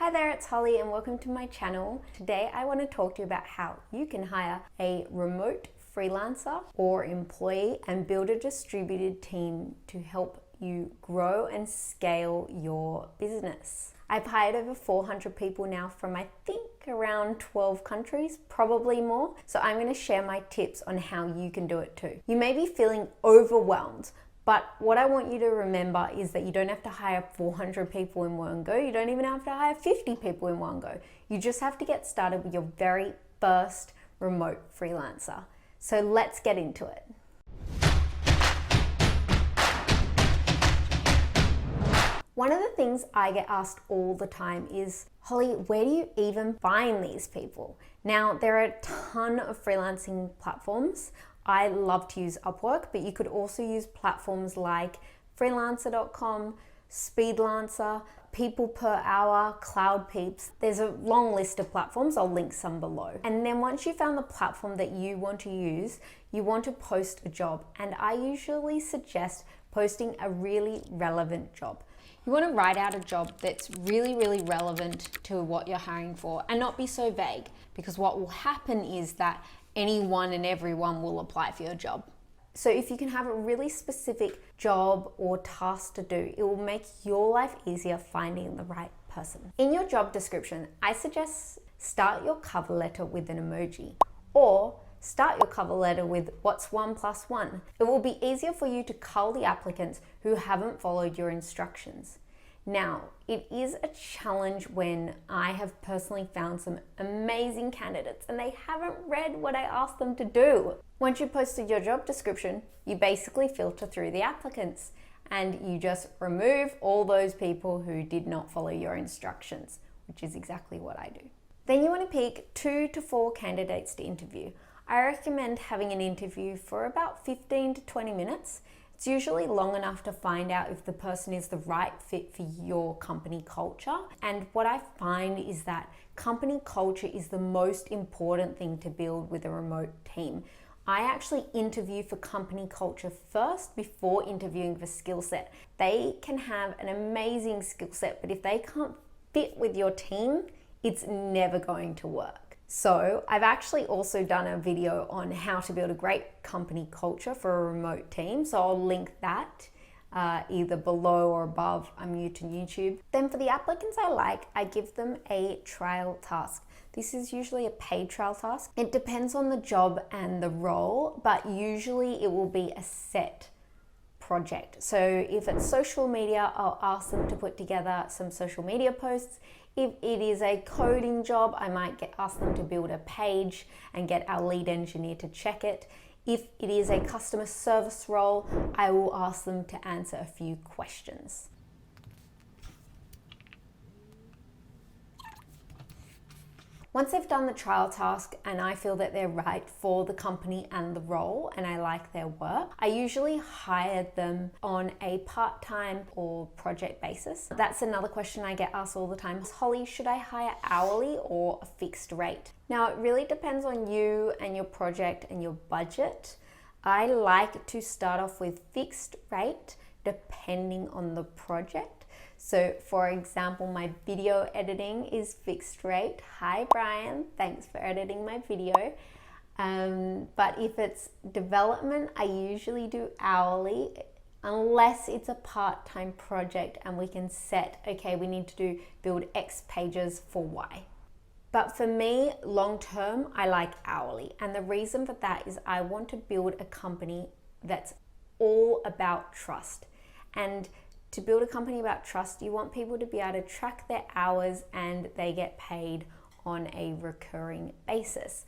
Hi there, it's Holly and welcome to my channel. Today I want to talk to you about how you can hire a remote freelancer or employee and build a distributed team to help you grow and scale your business. I've hired over 400 people now from I think around 12 countries, probably more. So I'm going to share my tips on how you can do it too. You may be feeling overwhelmed, but what I want you to remember is that you don't have to hire 400 people in one go. You don't even have to hire 50 people in one go. You just have to get started with your very first remote freelancer. So let's get into it. One of the things I get asked all the time is, Holly, where do you even find these people? Now, there are a ton of freelancing platforms. I love to use Upwork, but you could also use platforms like Freelancer.com, Speedlancer, People Per Hour, Cloud Peeps. There's a long list of platforms. I'll link some below. And then once you found the platform that you want to use, you want to post a job. And I usually suggest posting a really relevant job. You want to write out a job that's really relevant to what you're hiring for and not be so vague, because what will happen is that anyone and everyone will apply for your job. So if you can have a really specific job or task to do, it will make your life easier finding the right person. In your job description, I suggest start your cover letter with an emoji, or start your cover letter with what's 1 + 1. It will be easier for you to cull the applicants who haven't followed your instructions. Now, it is a challenge when I have personally found some amazing candidates and they haven't read what I asked them to do. Once you posted your job description, you basically filter through the applicants and you just remove all those people who did not follow your instructions, which is exactly what I do. Then you want to pick 2 to 4 candidates to interview. I recommend having an interview for about 15 to 20 minutes. It's usually long enough to find out if the person is the right fit for your company culture. And what I find is that company culture is the most important thing to build with a remote team. I actually interview for company culture first before interviewing for skill set. They can have an amazing skill set, but if they can't fit with your team, it's never going to work. So I've actually also done a video on how to build a great company culture for a remote team. So I'll link that either below or above. I'm new to YouTube. Then for the applicants I give them a trial task. This is usually a paid trial task. It depends on the job and the role, but usually it will be a set project. So if it's social media, I'll ask them to put together some social media posts. If it is a coding job, I might ask them to build a page and get our lead engineer to check it. If it is a customer service role, I will ask them to answer a few questions. Once they've done the trial task and I feel that they're right for the company and the role and I like their work, I usually hire them on a part-time or project basis. That's another question I get asked all the time. Holly, should I hire hourly or a fixed rate? Now, it really depends on you and your project and your budget. I like to start off with fixed rate depending on the project. So for example, my video editing is fixed rate. Hi Brian, thanks for editing my video. But if it's development, I usually do hourly, unless it's a part-time project and we can set, okay, we need to build X pages for Y. But for me, long-term, I like hourly. And the reason for that is I want to build a company that's all about trust. And to build a company about trust, you want people to be able to track their hours and they get paid on a recurring basis.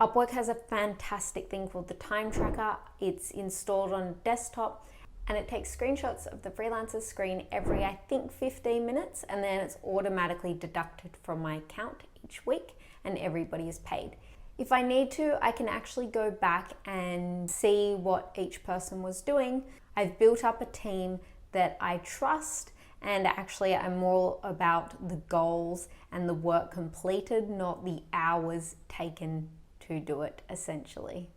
Upwork has a fantastic thing called the time tracker. It's installed on desktop and it takes screenshots of the freelancer screen every, I think, 15 minutes, and then it's automatically deducted from my account each week and everybody is paid. If I need to, I can actually go back and see what each person was doing. I've built up a team that I trust, and actually I'm more about the goals and the work completed, not the hours taken to do it, essentially.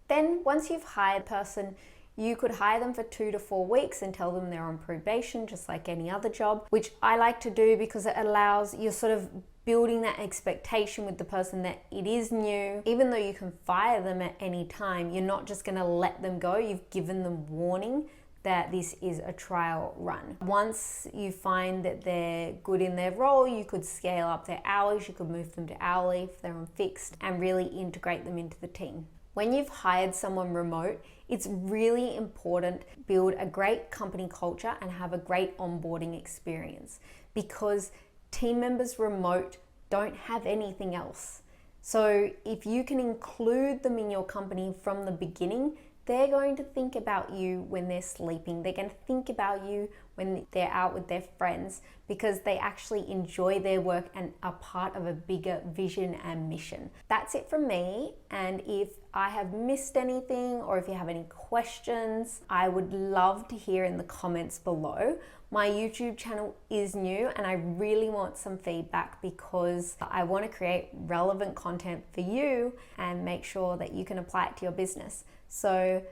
Then once you've hired a person, You could hire them for 2 to 4 weeks and tell them they're on probation, just like any other job, which I like to do because it allows you sort of building that expectation with the person that it is new. Even though you can fire them at any time, you're not just gonna let them go. You've given them warning that this is a trial run. Once you find that they're good in their role, you could scale up their hours, you could move them to hourly if they're on fixed, and really integrate them into the team. When you've hired someone remote, it's really important to build a great company culture and have a great onboarding experience, because team members remote don't have anything else. So if you can include them in your company from the beginning, they're going to think about you when they're sleeping. They're going to think about you when they're out with their friends, because they actually enjoy their work and are part of a bigger vision and mission. That's it from me. And if I have missed anything, or if you have any questions, I would love to hear in the comments below. My YouTube channel is new and I really want some feedback, because I want to create relevant content for you and make sure that you can apply it to your business. So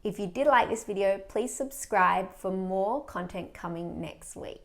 if you did like this video, please subscribe for more content coming next week.